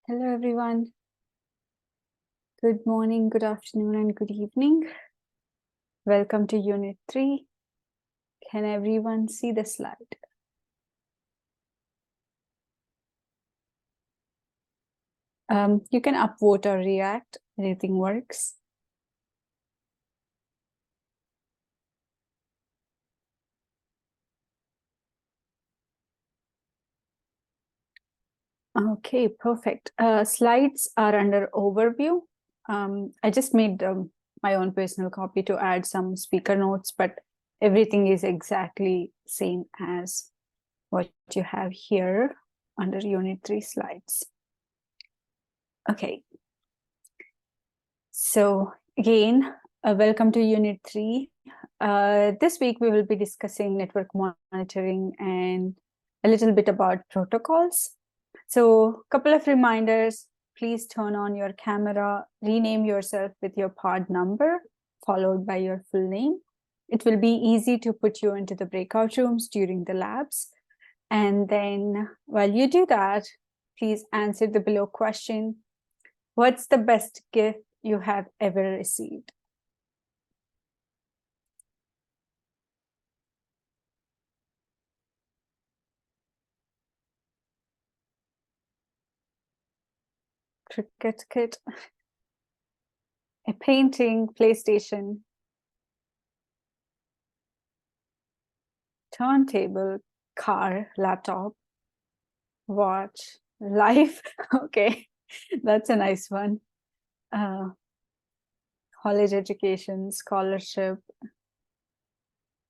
Hello, everyone. Good morning, good afternoon, and good evening. Welcome to Unit 3. Can everyone see the slide? You can upvote or react. Anything works. Okay, perfect. Slides are under overview. I just made my own personal copy to add some speaker notes, but everything is exactly same as what you have here under Unit 3 slides. Okay. So again, welcome to Unit 3. This week we will be discussing network monitoring and a little bit about protocols. So a couple of reminders, please turn on your camera, rename yourself with your pod number, followed by your full name. It will be easy to put you into the breakout rooms during the labs. And then while you do that, please answer the below question. What's the best gift you have ever received? Cricket kit, a painting, PlayStation, turntable, car, laptop, watch, life. Okay, that's a nice one. College education, scholarship,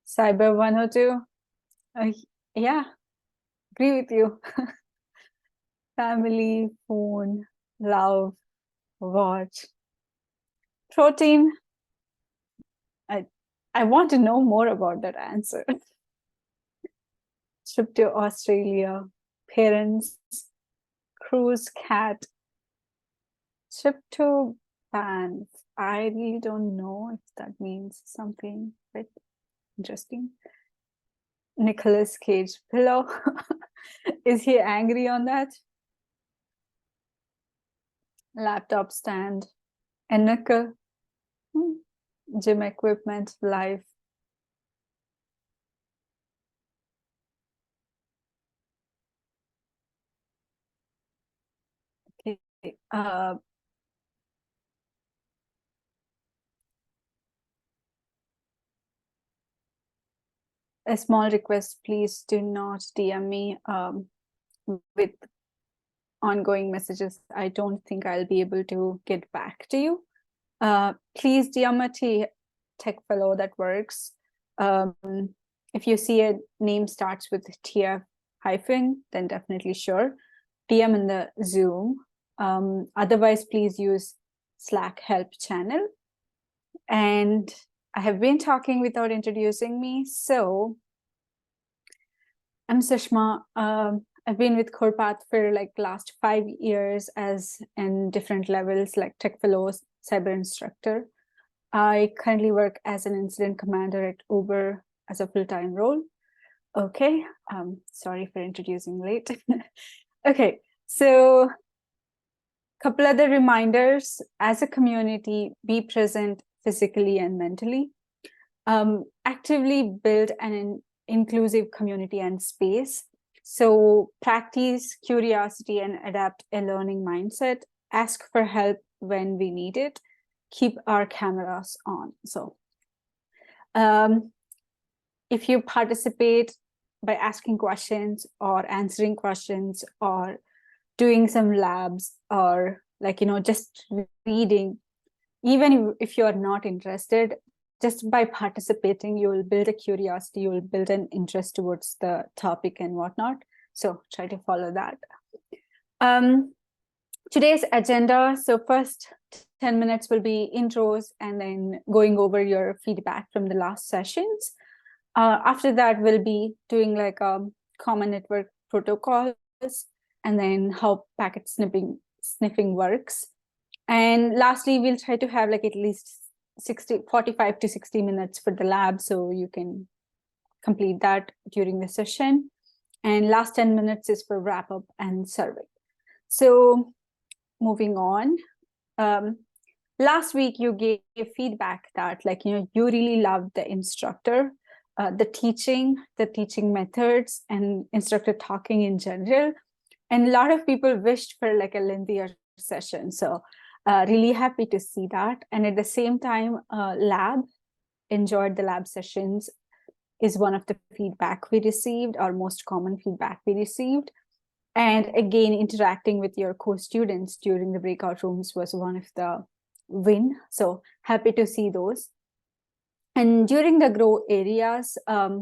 CYB102. Yeah, agree with you. Family, phone, love, watch, protein. I want to know more about that answer. Trip to Australia, parents, cruise, cat, trip to Banff. I really don't know if that means something but interesting. Nicolas Cage pillow. Is he angry on that? Laptop stand, a nickel, gym equipment, life. Okay. A small request, please do not DM me with ongoing messages. I don't think I'll be able to get back to you. Please DM a tech fellow that works. If you see a name starts with TF hyphen, then definitely sure. DM in the Zoom. Otherwise, please use Slack help channel. And I have been talking without introducing me. So I'm Sushma. I've been with CodePath for like last 5 years as in different levels like tech fellow, cyber instructor. I currently work as an incident commander at Uber as a full-time role. Okay, sorry for introducing late. Okay, so a couple other reminders. As a community, be present physically and mentally. Actively build an inclusive community and space. So practice curiosity and adapt a learning mindset. Ask for help when we need it. Keep our cameras on. So if you participate by asking questions or answering questions or doing some labs or like, just reading, even if you're not interested, just by participating, you will build a curiosity, you will build an interest towards the topic and whatnot. So try to follow that. Today's agenda. So first 10 minutes will be intros and then going over your feedback from the last sessions. After that, we'll be doing like common network protocols and then how packet sniffing works. And lastly, we'll try to have like at least 45 to 60 minutes for the lab, so you can complete that during the session. And last 10 minutes is for wrap up and survey. So moving on, last week you gave feedback that like, you really loved the instructor, the teaching methods, and instructor talking in general. And a lot of people wished for like a lengthier session. So really happy to see that. And at the same time, enjoyed the lab sessions is one of the feedback we received, or most common feedback we received. And again, interacting with your co-students during the breakout rooms was one of the win. So happy to see those. And during the grow areas, a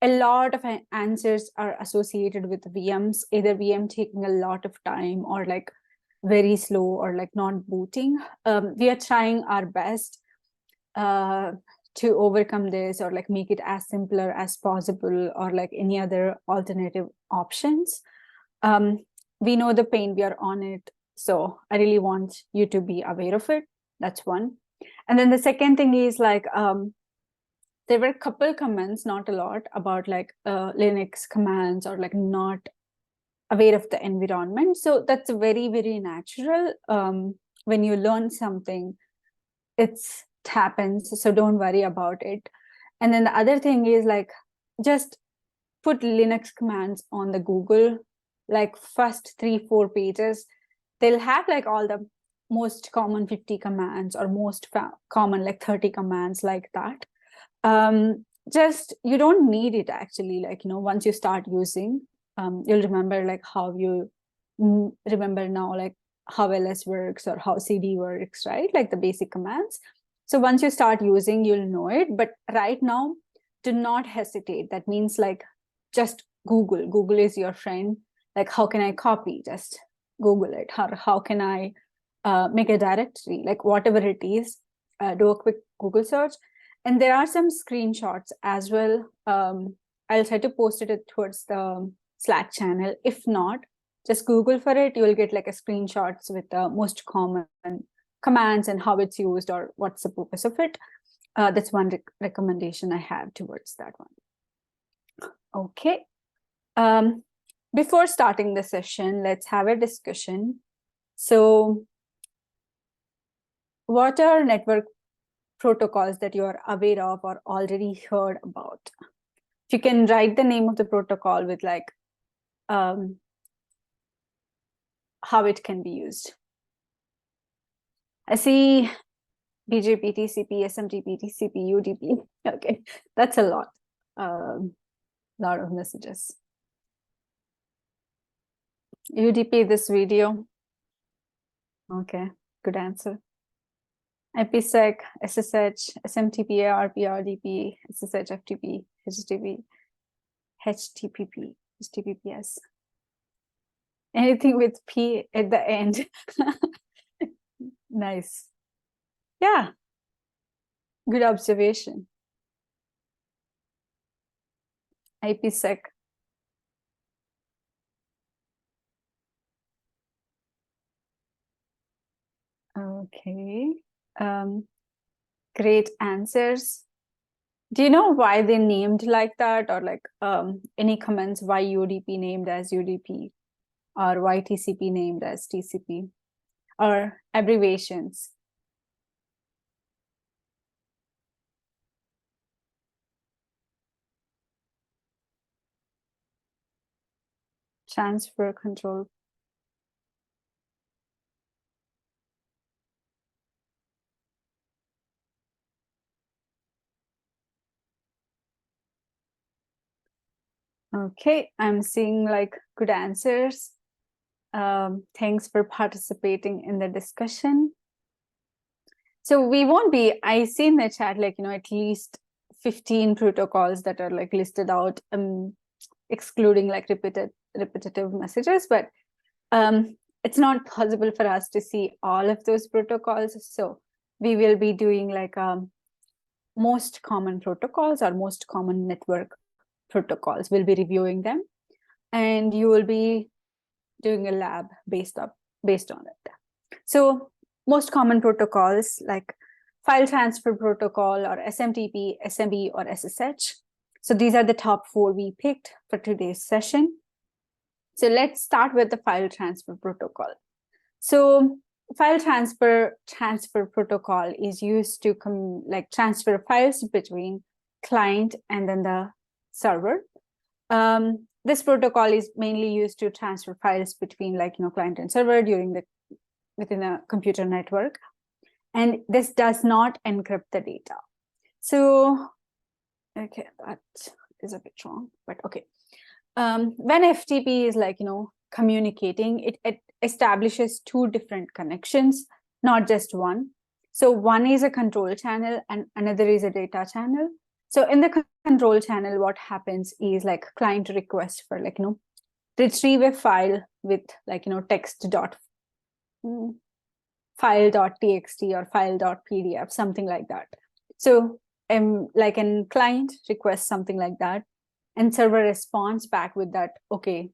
lot of answers are associated with VMs, either VM taking a lot of time, or like very slow, or like not booting. We are trying our best to overcome this, or like make it as simpler as possible, or like any other alternative options. We know the pain, we are on it. So I really want you to be aware of it. That's one. And then the second thing is like, there were a couple comments, not a lot, about like Linux commands, or like not aware of the environment. So that's very, very natural. When you learn something, it happens. So don't worry about it. And then the other thing is like, just put Linux commands on the Google, like first 3-4 pages. They'll have like all the most common 50 commands, or most common like 30 commands, like that. Just, you don't need it actually. Like, once you start using, you'll remember like how you remember now, like how ls works or how cd works, right? Like the basic commands. So once you start using, you'll know it. But right now, do not hesitate. That means like, just Google is your friend. Like, how can I copy? Just Google it. How can I make a directory? Like whatever it is, do a quick Google search. And there are some screenshots as well. I'll try to post it towards the Slack channel. If not, just Google for it. You'll get like a screenshots with the most common commands and how it's used, or what's the purpose of it. That's one recommendation I have towards that one. Okay. Before starting the session, let's have a discussion. So what are network protocols that you are aware of or already heard about? If you can write the name of the protocol with like how it can be used. I see BGP, TCP, SMTP, TCP, UDP. Okay, that's a lot. Lot of messages. UDP, this video. Okay, good answer. IPsec, SSH, SMTP, ARP, RDP, SSH, FTP, HTTP, HTTP, HTTPS. Anything with P at the end. Nice. Yeah. Good observation. IPsec. Okay. Great answers. Do you know why they named like that, or like any comments why UDP named as UDP, or why TCP named as TCP, or abbreviations? Transfer control. Okay, I'm seeing like good answers. Thanks for participating in the discussion. So we won't be, I see in the chat, like, at least 15 protocols that are like listed out, excluding like repetitive messages, but it's not possible for us to see all of those protocols. So we will be doing like most common protocols, or most common network protocols. We'll be reviewing them, and you will be doing a lab based on it. So most common protocols like file transfer protocol, or SMTP, SMB, or SSH. So these are the top 4 we picked for today's session. So let's start with the file transfer protocol. So file transfer protocol is used to transfer files between client and then the server. This protocol is mainly used to transfer files between client and server within a computer network. And this does not encrypt the data. So, okay, that is a bit wrong, but okay. When FTP is communicating, it establishes two different connections, not just one. So one is a control channel and another is a data channel. So in the control channel, what happens is client request for retrieve a file with text dot file.txt or file.pdf, something like that. So like a client requests something like that, and server responds back with that, okay,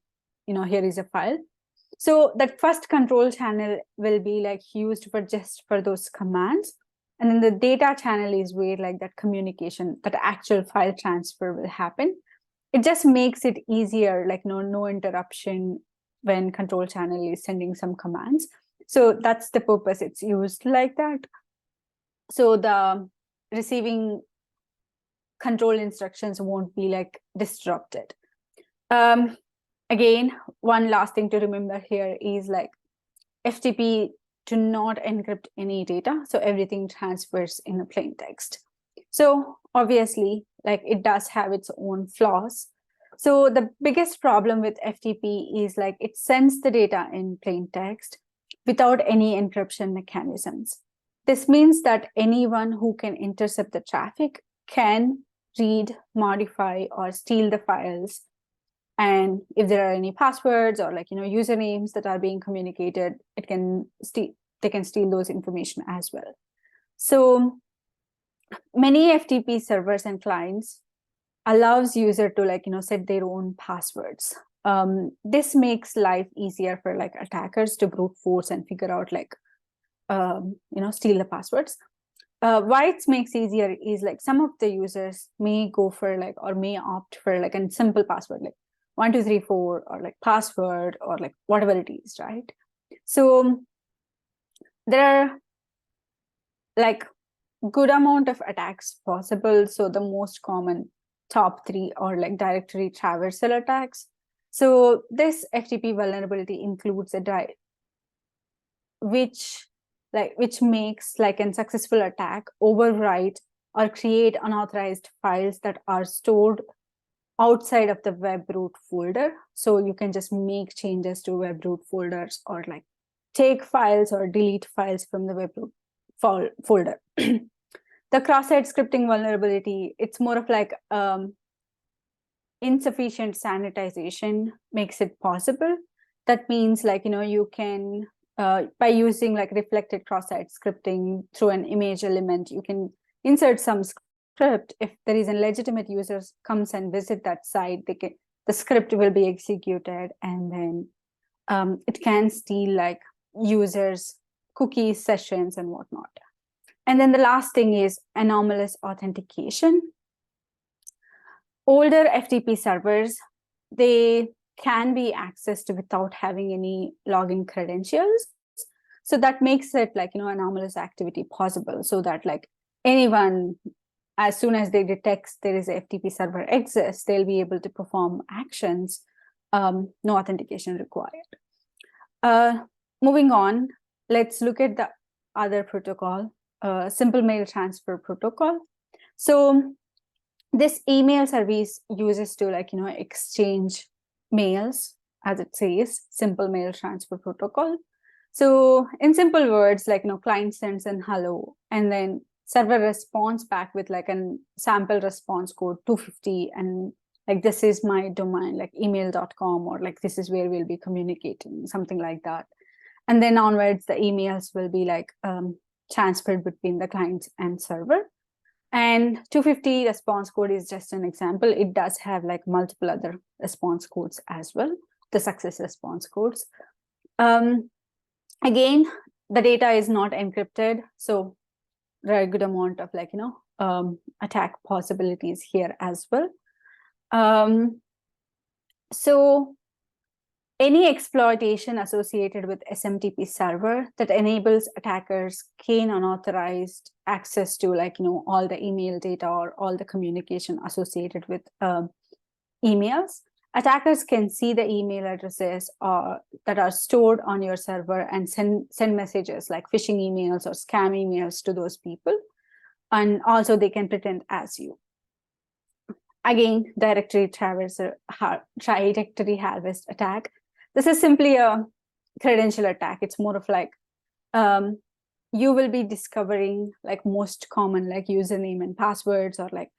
here is a file. So that first control channel will be used for those commands. And then the data channel is where that communication, that actual file transfer will happen. It just makes it easier, no interruption when control channel is sending some commands. So that's the purpose it's used like that. So the receiving control instructions won't be disrupted. Again, one last thing to remember here is FTP do not encrypt any data. So everything transfers in a plain text. So obviously, it does have its own flaws. So the biggest problem with FTP is it sends the data in plain text without any encryption mechanisms. This means that anyone who can intercept the traffic can read, modify, or steal the files. And if there are any passwords or usernames that are being communicated, they can steal those information as well. So many FTP servers and clients allows user to set their own passwords. This makes life easier for attackers to brute force and figure out steal the passwords. Why it makes easier is some of the users may go for or may opt for a simple password 1234 or password or whatever it is, right? So there are good amount of attacks possible. So the most common top 3 are directory traversal attacks. So this FTP vulnerability includes which makes a successful attack overwrite or create unauthorized files that are stored outside of the webroot folder. So you can just make changes to webroot folders or take files or delete files from the webroot folder. The cross-site scripting vulnerability, it's more of insufficient sanitization makes it possible. That means you can by using reflected cross-site scripting through an image element, you can insert some script. If there is a legitimate user comes and visit that site, the script will be executed, and then it can steal users, cookies, sessions, and whatnot. And then the last thing is anomalous authentication. Older FTP servers, they can be accessed without having any login credentials. So that makes it anomalous activity possible, so that anyone, as soon as they detect there is a FTP server exists, they'll be able to perform actions, no authentication required. Moving on, let's look at the other protocol, simple mail transfer protocol. So this email service uses to exchange mails, as it says, simple mail transfer protocol. So in simple words, client sends an hello, and then server responds back with a sample response code 250, and this is my domain, email.com, or this is where we'll be communicating, something like that. And then onwards, the emails will be transferred between the client and server. And 250 response code is just an example. It does have multiple other response codes as well, the success response codes. Again, the data is not encrypted, so there are a good amount of attack possibilities here as well. So Any exploitation associated with SMTP server that enables attackers gain unauthorized access to all the email data or all the communication associated with emails. Attackers can see the email addresses that are stored on your server and send messages like phishing emails or scam emails to those people. And also they can pretend as you. Again, directory harvest attack. This is simply a credential attack. It's more of like you will be discovering like most common like username and passwords or like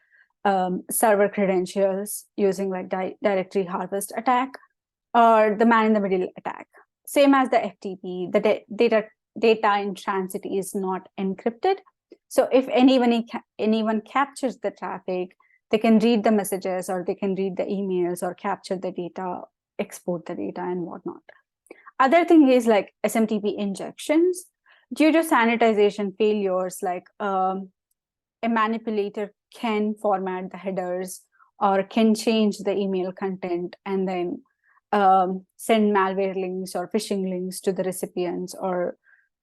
server credentials using like directory harvest attack or the man in the middle attack. Same as the FTP, the data in transit is not encrypted. So if anyone captures the traffic, they can read the messages or they can read the emails or capture the data, export the data and whatnot. Other thing is like SMTP injections. Due to sanitization failures, like a manipulator can format the headers or can change the email content and then send malware links or phishing links to the recipients or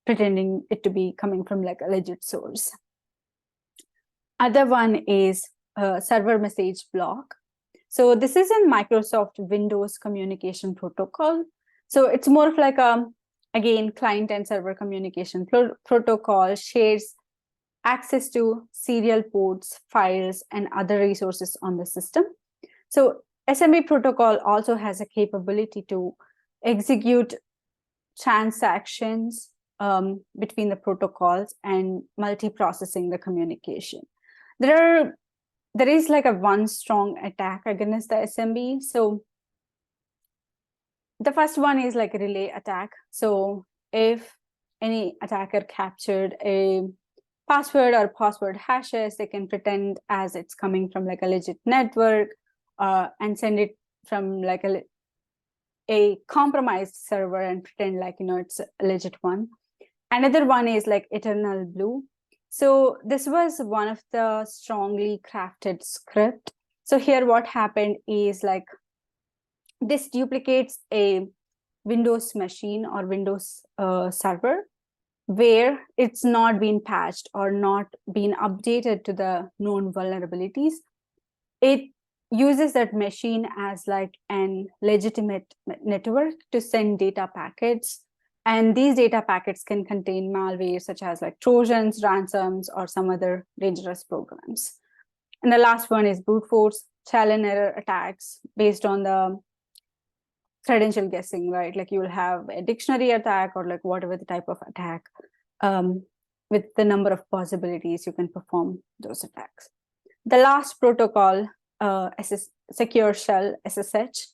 pretending it to be coming from like a legit source. Other one is server message block. So this is in Microsoft Windows communication protocol. So it's more of like again, client and server communication protocol shares access to serial ports, files, and other resources on the system. So SMB protocol also has a capability to execute transactions between the protocols and multi-processing the communication. There is like a one strong attack against the SMB. So the first one is like a relay attack. So if any attacker captured a password or password hashes, they can pretend as it's coming from like a legit network and send it from like a compromised server and pretend like it's a legit one. Another one is like Eternal Blue. So this was one of the strongly crafted script. So here what happened is like this duplicates a Windows machine or Windows server where it's not been patched or not been updated to the known vulnerabilities. It uses that machine as like an legitimate network to send data packets. And these data packets can contain malware such as like Trojans, ransoms, or some other dangerous programs. And the last one is brute force trial and error attacks based on the credential guessing, right? Like you will have a dictionary attack or like whatever the type of attack with the number of possibilities you can perform those attacks. The last protocol, Secure Shell, SSH,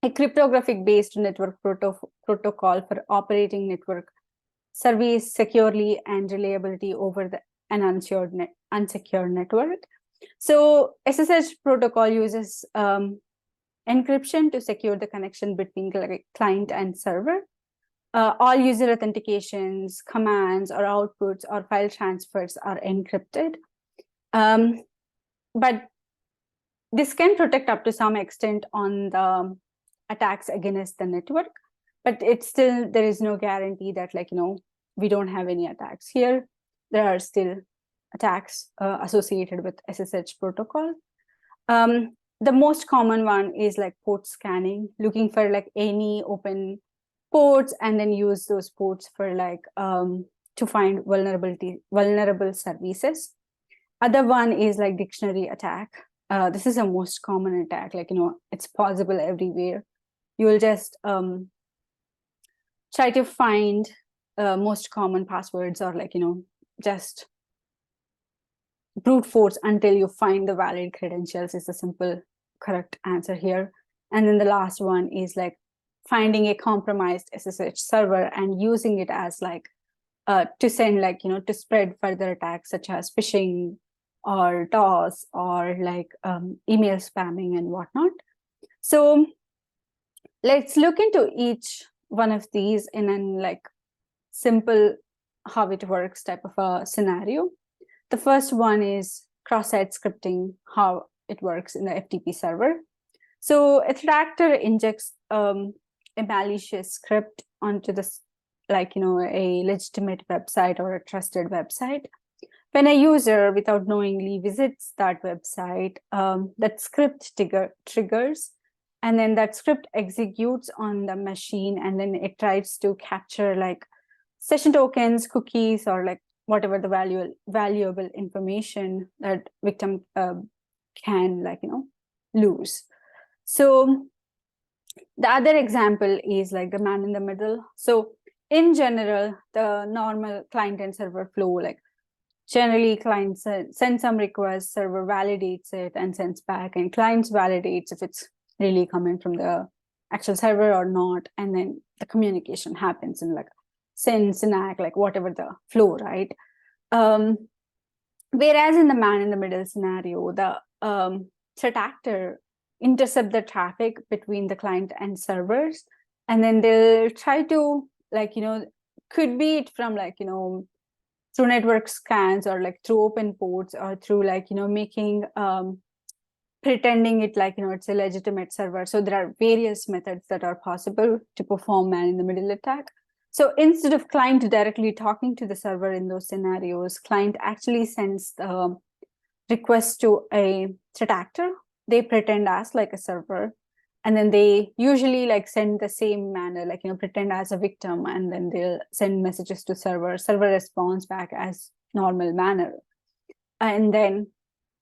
a cryptographic based network protocol for operating network service securely and reliability over an unsecured network. So SSH protocol uses encryption to secure the connection between client and server. All user authentications, commands, or outputs or file transfers are encrypted. But this can protect up to some extent on the attacks against the network, but it's still, there is no guarantee that we don't have any attacks here. There are still attacks associated with SSH protocol. The most common one is like port scanning, looking for like any open ports and then use those ports for like to find vulnerable services. Other one is like dictionary attack. This is the most common attack, it's possible everywhere. You will just try to find most common passwords or just brute force until you find the valid credentials is the simple correct answer here. And then the last one is like finding a compromised SSH server and using it as like to send to spread further attacks such as phishing or DOS or like email spamming and whatnot. So let's look into each one of these in an like simple how it works type of a scenario. The first one is cross-site scripting, how it works in the FTP server. So a attacker injects a malicious script onto this, like, a legitimate website or a trusted website. When a user, without knowingly, visits that website, that script triggers, and then that script executes on the machine, and then it tries to capture like session tokens, cookies, or like whatever the valuable information that victim can, like, lose. So the other example is like the man in the middle. So in general, the normal client and server flow, like generally clients send some request, server validates it and sends back, and clients validates if it's really coming from the actual server or not, and then the communication happens in like send, SYNAC, like whatever the flow, right? Whereas in the man in the middle scenario, the threat actor intercept the traffic between the client and servers, and then they'll try to, like, could be it from like, through network scans, or like through open ports, or through like, making pretending it like, it's a legitimate server. So there are various methods that are possible to perform man in the middle attack. So instead of client directly talking to the server in those scenarios, client actually sends the request to a threat actor. They pretend as like a server, and then they usually like send the same manner, like, pretend as a victim, and then they'll send messages to server responds back as normal manner, and then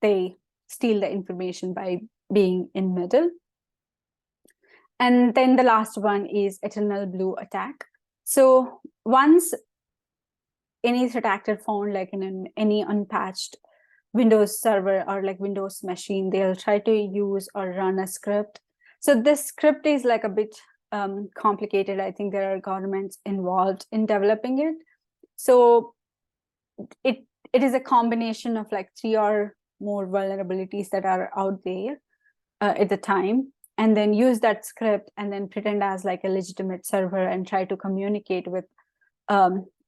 they steal the information by being in middle. And then the last one is eternal blue attack. So once any threat actor found like in any unpatched Windows server or like Windows machine, they'll try to use or run a script. So this script is like a bit complicated. I think there are governments involved in developing it. So it is a combination of like 3 or more vulnerabilities that are out there at the time, and then use that script and then pretend as like a legitimate server and try to communicate with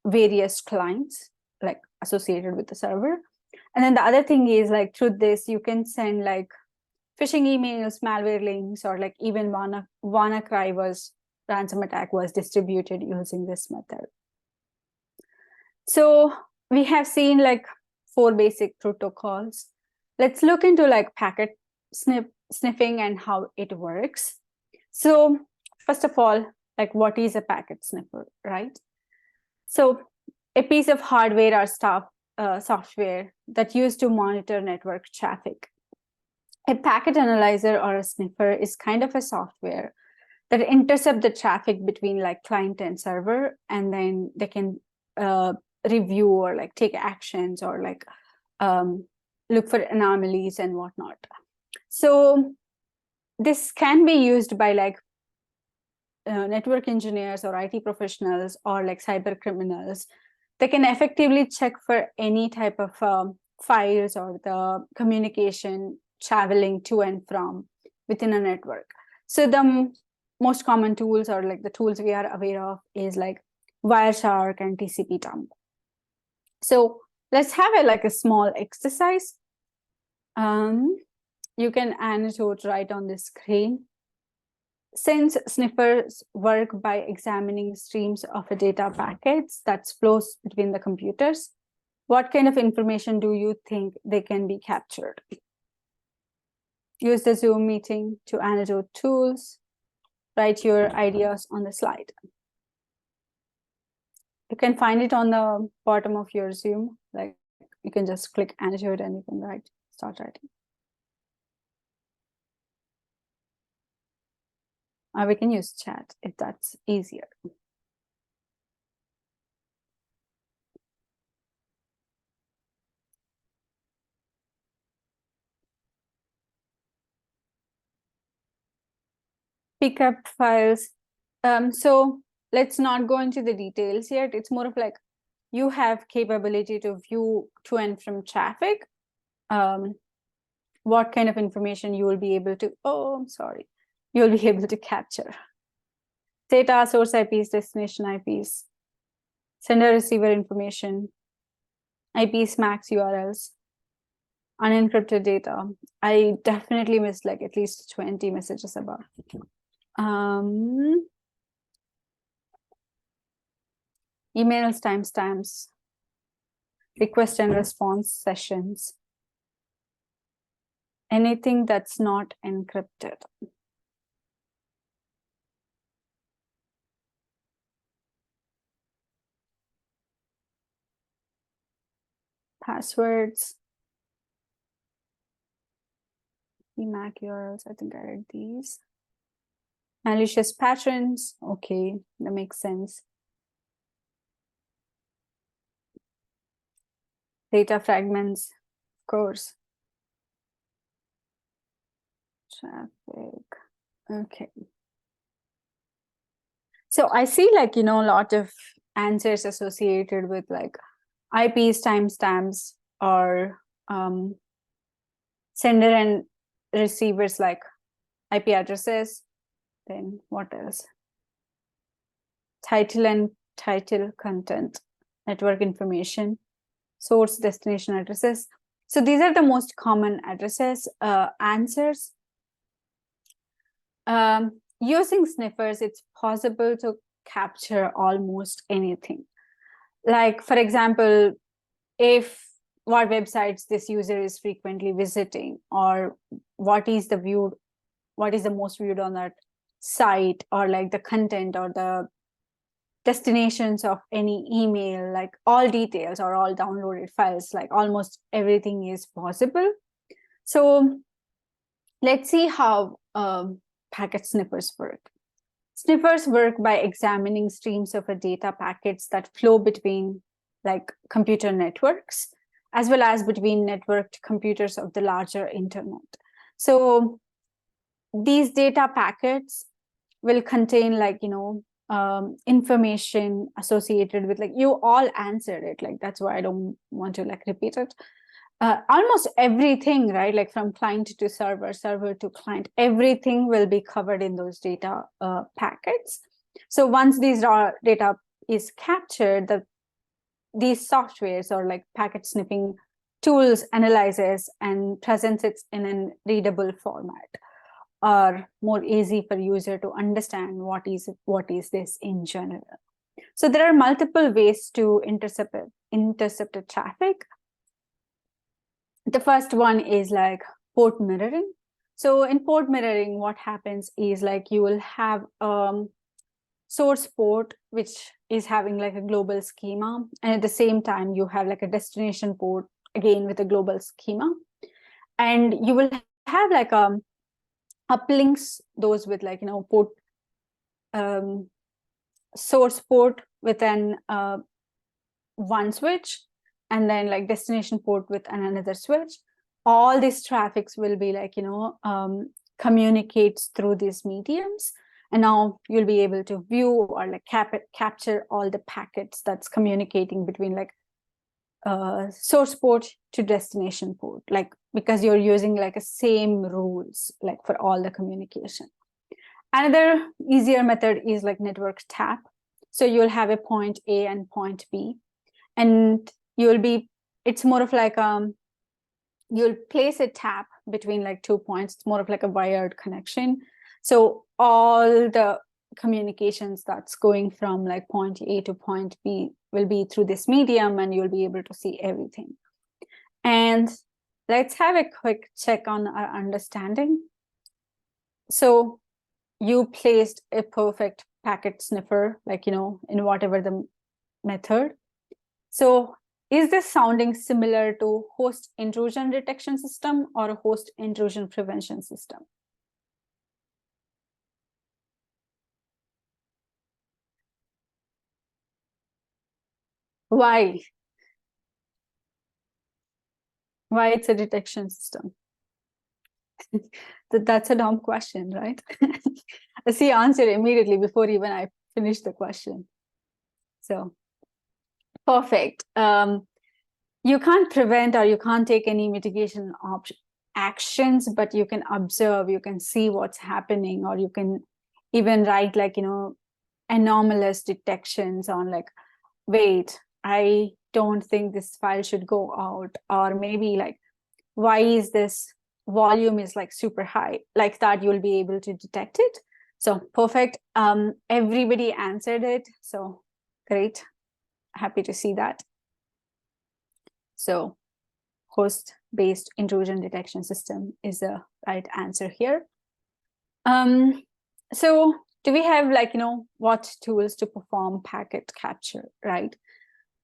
various clients like associated with the server. And then the other thing is like through this, you can send like phishing emails, malware links, or like even WannaCry ransom attack was distributed using this method. So we have seen like 4 basic protocols. Let's look into like packet sniffing and how it works. So first of all, like what is a packet sniffer, right? So a piece of hardware or software that used to monitor network traffic. A packet analyzer or a sniffer is kind of a software that intercept the traffic between like client and server, and then they can review or like take actions or like look for anomalies and whatnot. So this can be used by like network engineers or IT professionals or like cyber criminals. They can effectively check for any type of files or the communication traveling to and from within a network. So the most common tools, or like the tools we are aware of, is like Wireshark and TCP dump. So let's have a small exercise. You can annotate right on the screen. Since sniffers work by examining streams of data packets that flows between the computers, what kind of information do you think they can be captured? Use the Zoom meeting to annotate tools. Write your ideas on the slide. You can find it on the bottom of your Zoom. Like you can just click annotate and you can start writing. Or we can use chat if that's easier. Pick up files. So let's not go into the details yet. It's more of like you have capability to view to and from traffic. What kind of information you will be able to, you'll be able to capture. Data, source IPs, destination IPs, sender receiver information, IPs, MACs, URLs, unencrypted data. I definitely missed like at least 20 messages above. emails, timestamps, request and response sessions, anything that's not encrypted. Passwords, Emac URLs, I think I read these. Malicious patterns, okay, that makes sense. Data fragments, of course. Traffic, okay. So I see like, a lot of answers associated with like IPs, timestamps, or sender and receivers like IP addresses. Then what else? Title and title content, network information, source destination addresses. So these are the most common addresses. Answers. Using sniffers, it's possible to capture almost anything. Like, for example, if what websites this user is frequently visiting, or what is the most viewed on that site, or like the content or the destinations of any email, like all details or all downloaded files, like almost everything is possible. So let's see how packet sniffers work. Sniffers work by examining streams of data packets that flow between like computer networks, as well as between networked computers of the larger internet. So these data packets will contain like, information associated with, like, you all answered it, like that's why I don't want to like repeat it. Almost everything, right? Like from client to server, server to client, everything will be covered in those data packets. So once these raw data is captured, these softwares or like packet sniffing tools analyzes and presents it in a readable format, or more easy for user to understand what is this in general. So there are multiple ways to intercept traffic. The first one is like port mirroring. So in port mirroring, what happens is like you will have source port, which is having like a global schema. And at the same time, you have like a destination port, again with a global schema. And you will have like uplinks those with like, port, source port with an one switch, and then like destination port with another switch. All these traffics will be like, communicates through these mediums. And now you'll be able to view or like capture all the packets that's communicating between like source port to destination port, like because you're using like a same rules like for all the communication. Another easier method is like network tap. So you'll have a point A and point B, and it's more of like you'll place a tap between like 2 points. It's more of like a wired connection. So all the communications that's going from like point A to point B will be through this medium, and you'll be able to see everything. And let's have a quick check on our understanding. So you placed a perfect packet sniffer, like, in whatever the method. So is this sounding similar to host intrusion detection system or a host intrusion prevention system? Why? Why it's a detection system? That's a dumb question, right? I see answer immediately before even I finish the question. So perfect. You can't prevent or you can't take any mitigation actions, but you can observe, you can see what's happening, or you can even write like, anomalous detections on like, wait, I don't think this file should go out, or maybe like, why is this volume is like super high, like that. You'll be able to detect it. So perfect. Everybody answered it, so great. happy to see that. So host-based intrusion detection system is the right answer here. So do we have like, what tools to perform packet capture, right?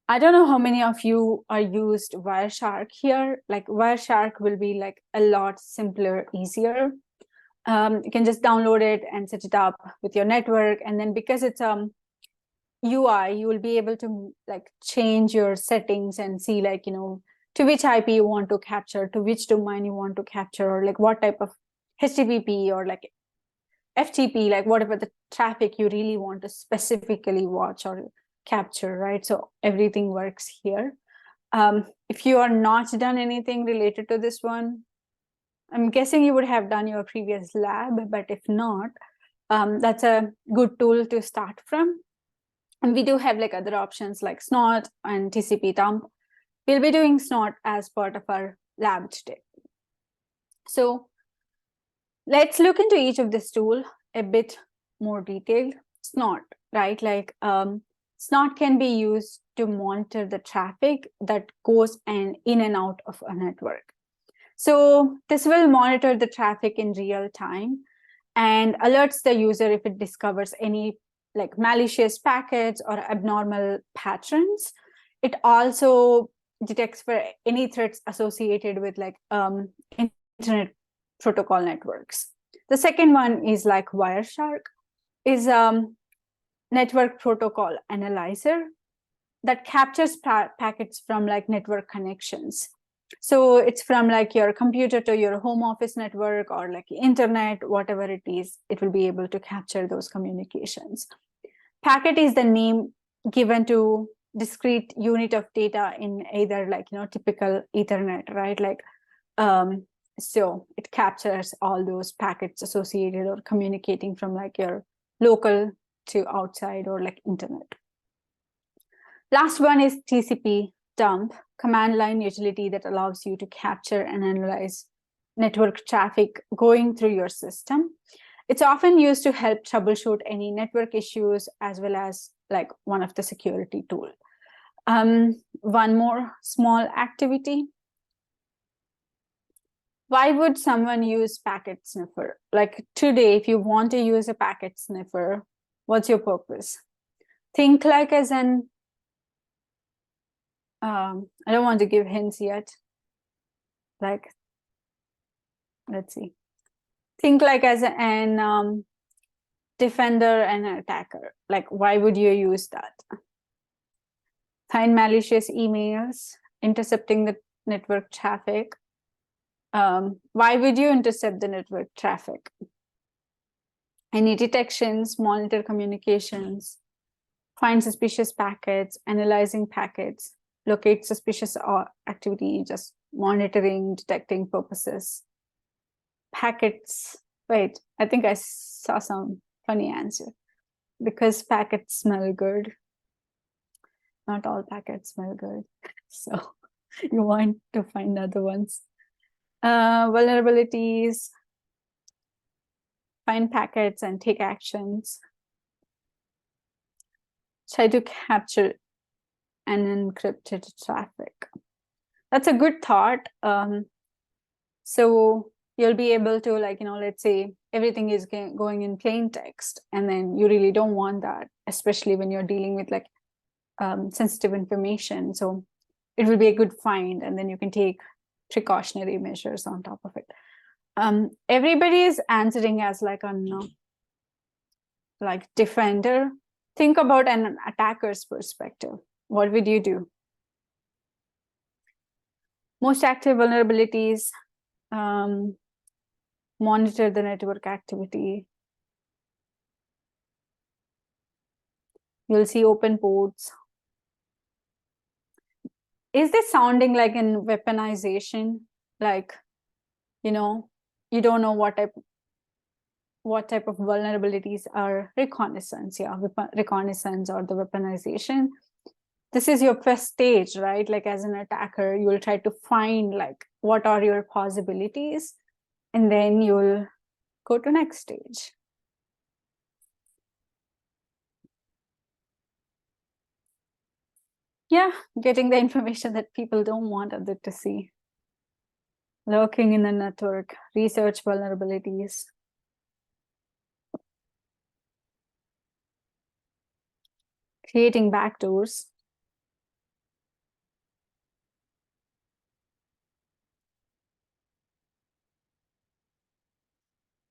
I don't know how many of you are used Wireshark here. Like Wireshark will be like a lot simpler, easier. You can just download it and set it up with your network. And then because it's UI, you will be able to like change your settings and see like, to which IP you want to capture, to which domain you want to capture, or like what type of HTTP or like FTP, like whatever the traffic you really want to specifically watch or capture, right? So everything works here. If you are not done anything related to this one, I'm guessing you would have done your previous lab, but if not, that's a good tool to start from. And we do have like other options like Snort and TCP dump. We'll be doing Snort as part of our lab today. So let's look into each of this tool a bit more detailed. Snort, right? Like Snort can be used to monitor the traffic that goes in and out of a network. So this will monitor the traffic in real time and alerts the user if it discovers any like malicious packets or abnormal patterns. It also detects for any threats associated with like internet protocol networks. The second one is like Wireshark, is network protocol analyzer that captures packets from like network connections. So it's from like your computer to your home office network or like internet, whatever it is, it will be able to capture those communications. Packet is the name given to discrete unit of data in either like, typical Ethernet, right? Like, so it captures all those packets associated or communicating from like your local to outside or like internet. Last one is TCP dump, command line utility that allows you to capture and analyze network traffic going through your system. It's often used to help troubleshoot any network issues as well as like one of the security tool. One more small activity. Why would someone use packet sniffer? Like today, if you want to use a packet sniffer, what's your purpose? Think like as an I don't want to give hints yet. Like, let's see. Think like as an defender and an attacker. Like, why would you use that? Find malicious emails, intercepting the network traffic. Why would you intercept the network traffic? Any detections, monitor communications, find suspicious packets, analyzing packets, locate suspicious activity, just monitoring, detecting purposes. Packets, wait, I think I saw some funny answer. Because packets smell good. Not all packets smell good. So you want to find other ones. Vulnerabilities, find packets and take actions. Try to capture unencrypted traffic. That's a good thought. So you'll be able to like, let's say everything is going in plain text, and then you really don't want that, especially when you're dealing with like sensitive information. So it will be a good find, and then you can take precautionary measures on top of it. Everybody is answering as like a like defender. Think about an attacker's perspective. What would you do? Most active vulnerabilities, monitor the network activity. You'll see open ports. Is this sounding like an weaponization? Like, you don't know what type of vulnerabilities are reconnaissance, reconnaissance or the weaponization. This is your first stage, right? Like as an attacker, you will try to find like what are your possibilities, and then you'll go to next stage. Yeah, getting the information that people don't want others to see. Lurking in the network, research vulnerabilities. Creating backdoors.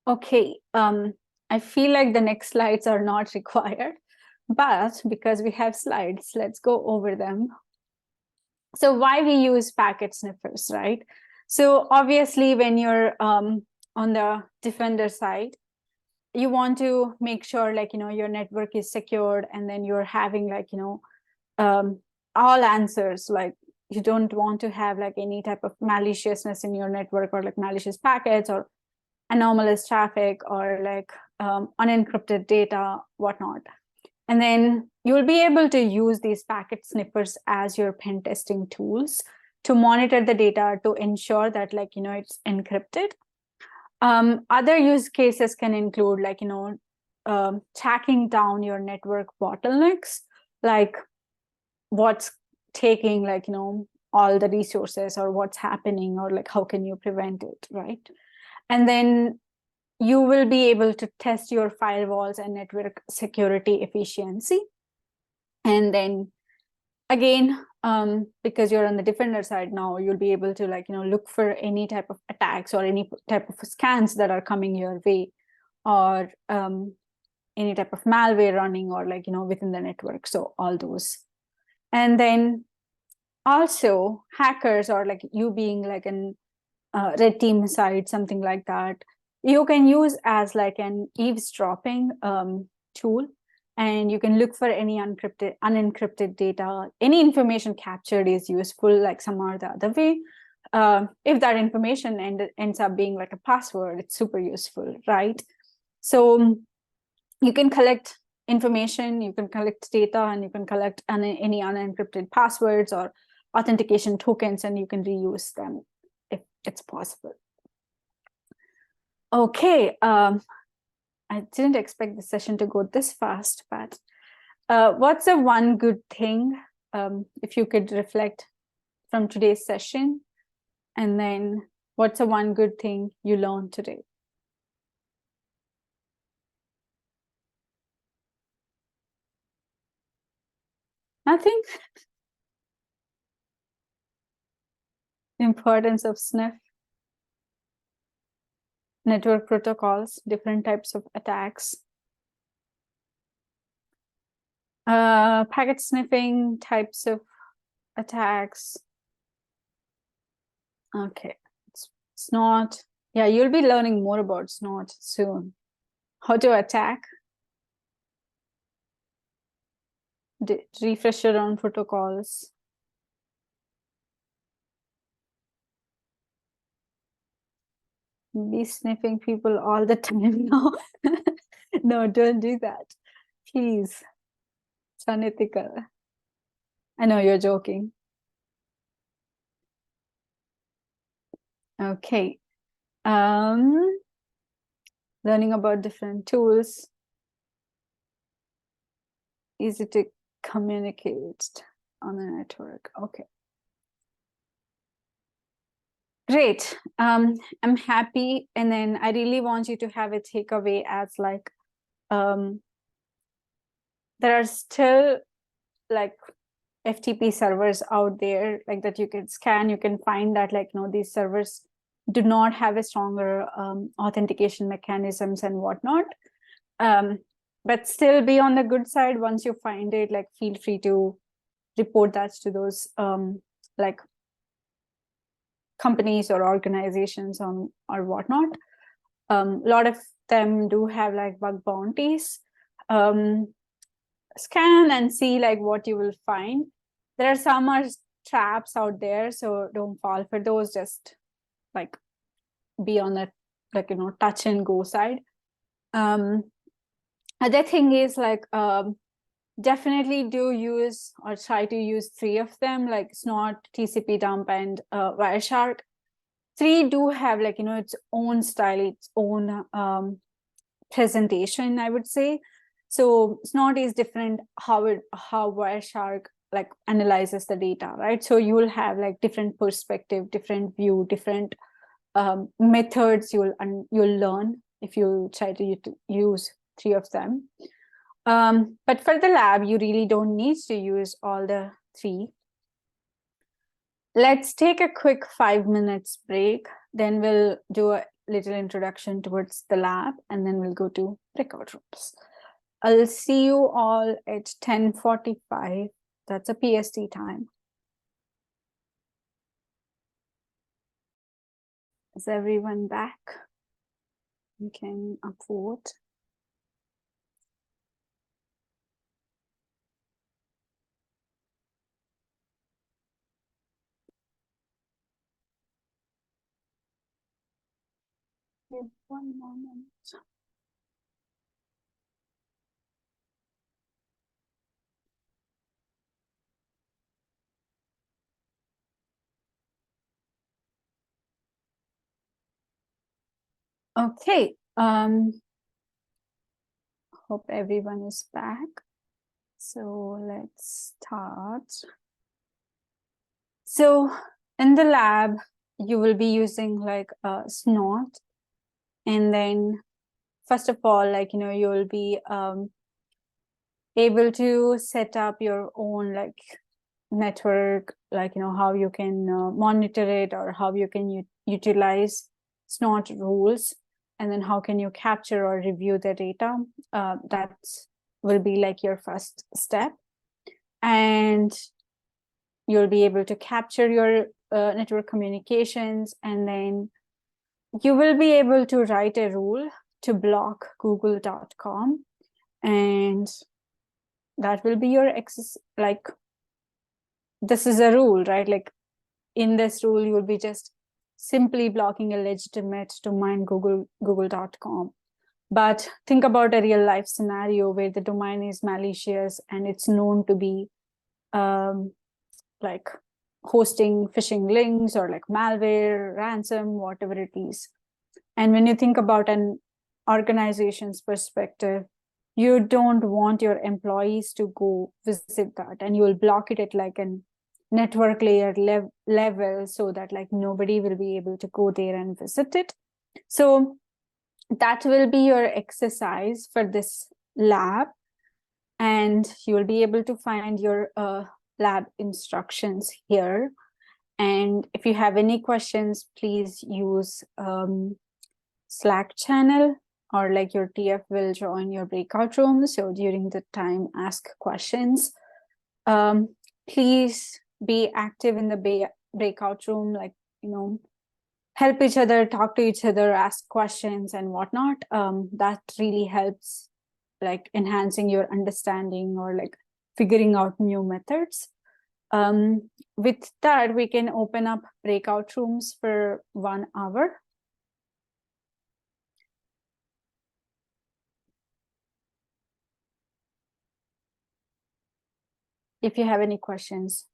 Okay, I feel like the next slides are not required, but because we have slides, let's go over them. So why we use packet sniffers, right? So obviously when you're on the defender side, you want to make sure like, your network is secured, and then you're having like, all answers. Like you don't want to have like any type of maliciousness in your network, or like malicious packets or anomalous traffic, or like unencrypted data, whatnot. And then you'll be able to use these packet sniffers as your pen testing tools to monitor the data to ensure that like, it's encrypted. Other use cases can include like, tracking down your network bottlenecks, like what's taking like, all the resources, or what's happening, or like how can you prevent it, right? And then you will be able to test your firewalls and network security efficiency. And then again, because you're on the defender side now, you'll be able to like, look for any type of attacks or any type of scans that are coming your way, or any type of malware running, or like, within the network. So all those. And then also hackers, or like you being like an red team side, something like that, you can use as like an eavesdropping tool, and you can look for any unencrypted data. Any information captured is useful, like some or the other way. If that information ends up being like a password, it's super useful, right? So you can collect information, you can collect data, and you can collect any unencrypted passwords or authentication tokens, and you can reuse them if it's possible. Okay, I didn't expect the session to go this fast, but what's the one good thing, if you could reflect from today's session, and then what's the one good thing you learned today? Nothing? Importance of sniff, network protocols, different types of attacks, packet sniffing, types of attacks. Okay, snort. Yeah, you'll be learning more about snort soon. How to attack, refresher on protocols. Be sniffing people all the time now. No, don't do that. Please. It's unethical. I know you're joking. Okay. Learning about different tools. Easy to communicate on the network. Okay. Great. I'm happy. And then I really want you to have a takeaway as like, there are still like FTP servers out there like that you can scan. You can find that like, these servers do not have a stronger authentication mechanisms and whatnot. But still be on the good side. Once you find it, like feel free to report that to those like companies or organizations on or whatnot. A lot of them do have like bug bounties. Scan and see like what you will find. There are some are traps out there, so don't fall for those. Just like be on that like touch and go side. Other thing is like definitely do use or try to use 3 of them, like Snort, TCP dump, and Wireshark. 3 do have like its own style, its own presentation, I would say. So Snort is different how Wireshark like analyzes the data, right? So you will have like different perspective, different view, different methods you'll learn if you try to use 3 of them. But for the lab, you really don't need to use all the 3. Let's take a quick 5 minutes break. Then we'll do a little introduction towards the lab, and then we'll go to breakout rooms. I'll see you all at 10:45. That's a PST time. Is everyone back? You can upvote. Give 1 moment. Okay. Hope everyone is back. So let's start. So in the lab, you will be using like a snot, and then first of all, like, you'll be able to set up your own like network, like, how you can monitor it, or how you can utilize snot rules, and then how can you capture or review the data. That will be like your first step, and you'll be able to capture your network communications, and then you will be able to write a rule to block google.com, and that will be your access. Like, this is a rule, right? Like, in this rule, you will be just simply blocking a legitimate domain, google.com. But think about a real life scenario where the domain is malicious and it's known to be like hosting phishing links or like malware, ransom, whatever it is. And when you think about an organization's perspective, you don't want your employees to go visit that, and you will block it at like an network layer level, so that like nobody will be able to go there and visit it. So that will be your exercise for this lab, and you will be able to find your lab instructions here. And if you have any questions, please use Slack channel, or like your TF will join your breakout room. So during the time, ask questions. Please be active in the breakout room, like, help each other, talk to each other, ask questions and whatnot. That really helps like enhancing your understanding or like figuring out new methods. With that, we can open up breakout rooms for 1 hour. If you have any questions.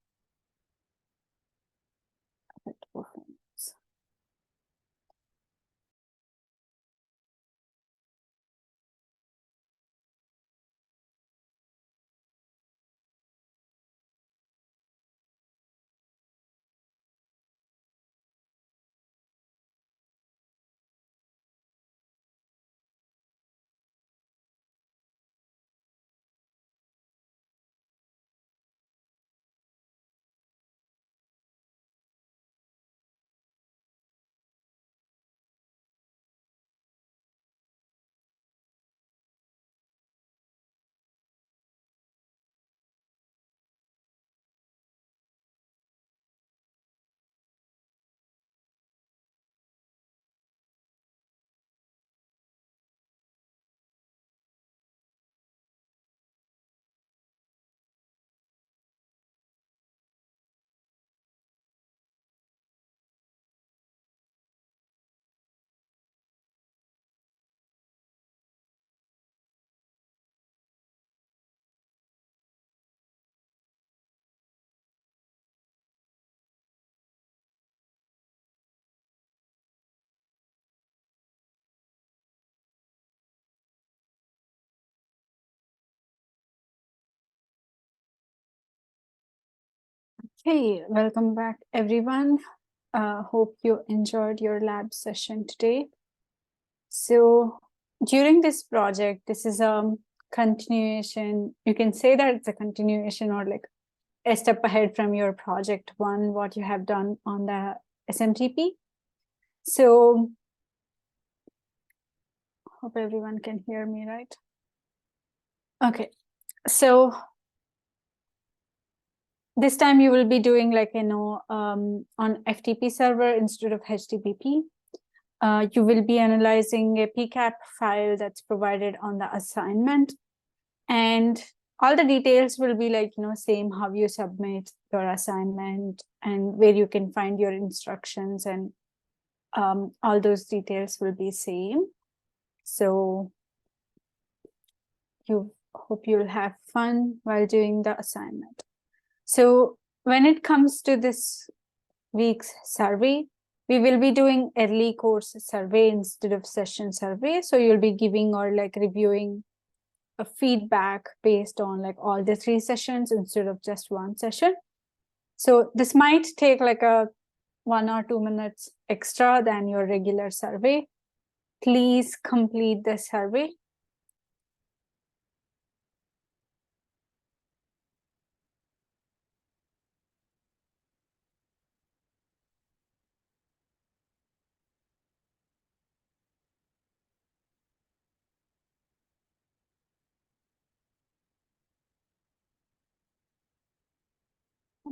Hey, welcome back, everyone. Hope you enjoyed your lab session today. So, during this project, this is a continuation. You can say that it's a continuation or like a step ahead from your project one, what you have done on the SMTP. So, hope everyone can hear me, right? Okay, so this time you will be doing like, on FTP server instead of HTTP. You will be analyzing a PCAP file that's provided on the assignment. And all the details will be like, same how you submit your assignment and where you can find your instructions, and all those details will be same. So you hope you'll have fun while doing the assignment. So when it comes to this week's survey, we will be doing early course survey instead of session survey. So you'll be giving or like reviewing a feedback based on like all the 3 sessions instead of just 1 session. So this might take like a 1 or 2 minutes extra than your regular survey. Please complete the survey.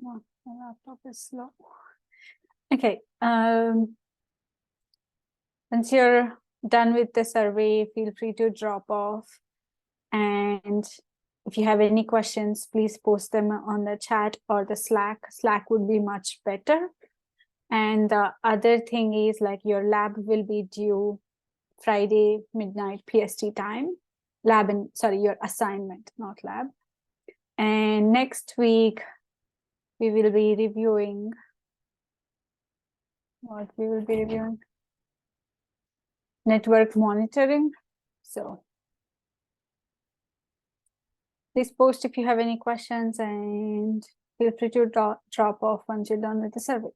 Oh, my laptop is slow. Okay. Once you're done with the survey, feel free to drop off. And if you have any questions, please post them on the chat or the Slack. Slack would be much better. And the other thing is like your lab will be due Friday midnight PST time. Your assignment, not lab. And next week, we will be reviewing what we will be reviewing. Network monitoring. So please post if you have any questions, and feel free to drop off once you're done with the survey.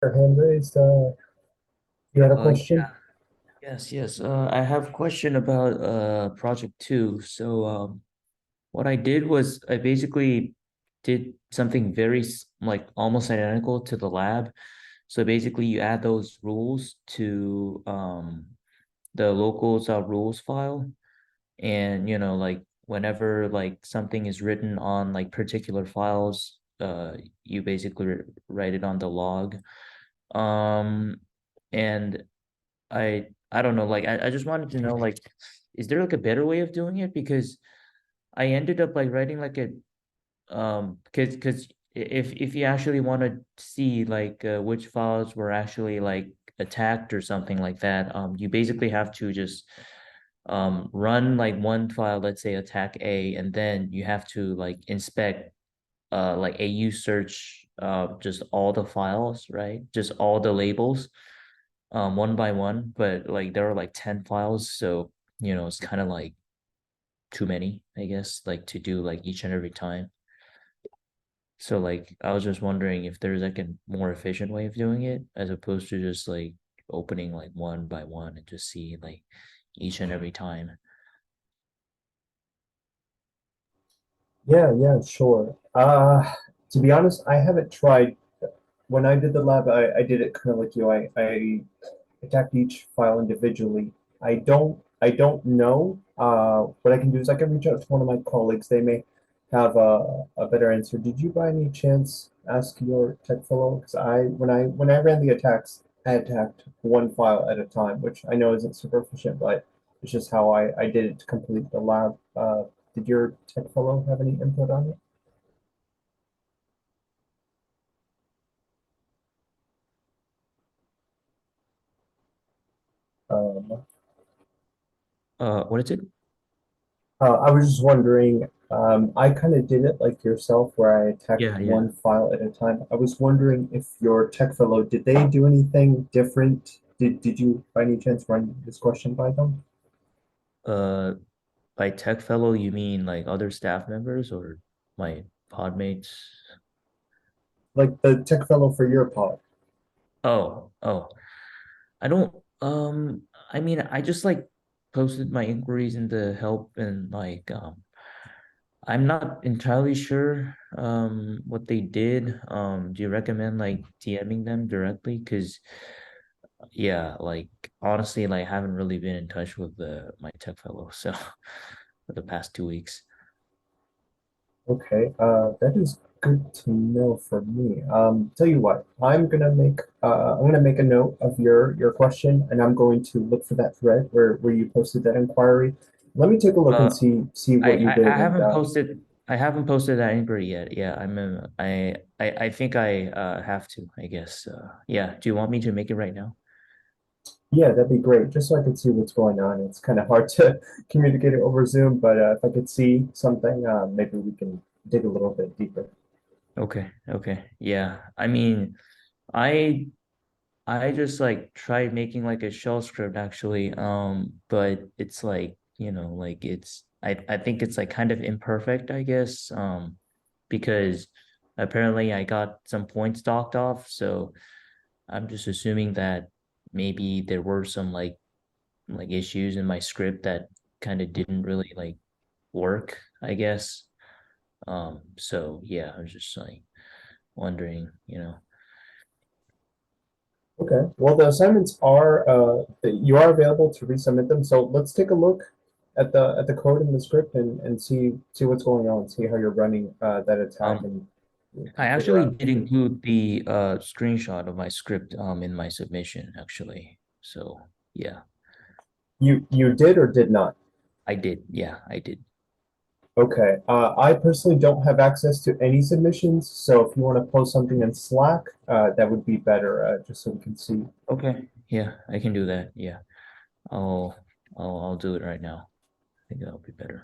Your hand raised. You had a question? Yes. I have a question about project 2. So what I did was I basically did something very like almost identical to the lab. So basically you add those rules to the locals rules file, and like whenever like something is written on like particular files, you basically write it on the log. Um and I don't know, like I just wanted to know, like, is there like a better way of doing it? Because I ended up like writing like a because if you actually want to see like which files were actually like attacked or something like that, you basically have to just run like one file, let's say attack A, and then you have to like inspect like AU search just all the files, right? Just all the labels one by one, but like there are like 10 files, so it's kind of like too many, I guess, like to do like each and every time. So like I was just wondering if there's like a more efficient way of doing it as opposed to just like opening like one by one and just see like each and every time. Yeah, sure. To be honest, I haven't tried. When I did the lab, I did it kind of like you. I attacked each file individually. I don't know. What I can do is I can reach out to one of my colleagues. They may have a better answer. Did you by any chance ask your tech fellow? Because when I ran the attacks, I attacked one file at a time, which I know isn't super efficient, but it's just how I did it to complete the lab. Did your tech fellow have any input on it? Um, What is it? I was just wondering, I kind of did it like yourself, where I attacked Yeah. one file at a time. I was wondering if your tech fellow, did they do anything different? Did you by any chance run this question by them? Uh, by tech fellow, you mean like other staff members or my pod mates? Like the tech fellow for your pod. Oh, I don't, I mean, I just like posted my inquiries into help and like, I'm not entirely sure, what they did. Do you recommend like DMing them directly? Because yeah, like honestly, like I haven't really been in touch with my tech fellow, so for the past 2 weeks. Okay, that is good to know for me. Tell you what, I'm gonna make a note of your question, and I'm going to look for that thread where you posted that inquiry. Let me take a look and Uh, see I, what you I did, I and haven't posted that inquiry yet. Yeah, I think I have to, I guess. Yeah, do you want me to make it right now? yeah, that'd be great, just so I could see what's going on. It's kind of hard to communicate it over Zoom, but if I could see something, maybe we can dig a little bit deeper. Okay. Yeah. I mean, I I just like tried making like a shell script actually. But it's like, like I think it's like kind of imperfect, I guess. Because apparently I got some points docked off, so I'm just assuming that maybe there were some like issues in my script that kind of didn't really like work, I guess. So yeah, I was just like wondering. Okay. Well, the assignments are you are available to resubmit them. So let's take a look at the code in the script and see what's going on, see how you're running that attack, Um, and we I can figure actually out. did include the screenshot of my script in my submission actually. So yeah, You did or did not? I did. Yeah, I did. Okay. I personally don't have access to any submissions, so if you want to post something in Slack, that would be better, just so we can see. Okay. Yeah, I can do that. Yeah. I'll I'll do it right now. I think that'll be better.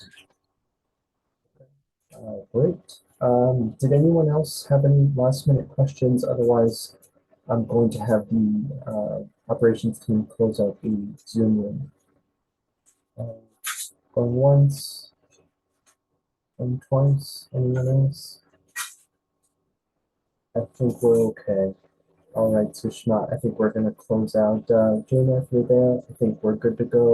Great. Did anyone else have any last minute questions? Otherwise, I'm going to have the operations team close out the Zoom room. Uh, Going once, going twice. Anyone else? I think we're okay. All right, Sushma, I think we're going to close out. Jaina, if you're there, I think we're good to go.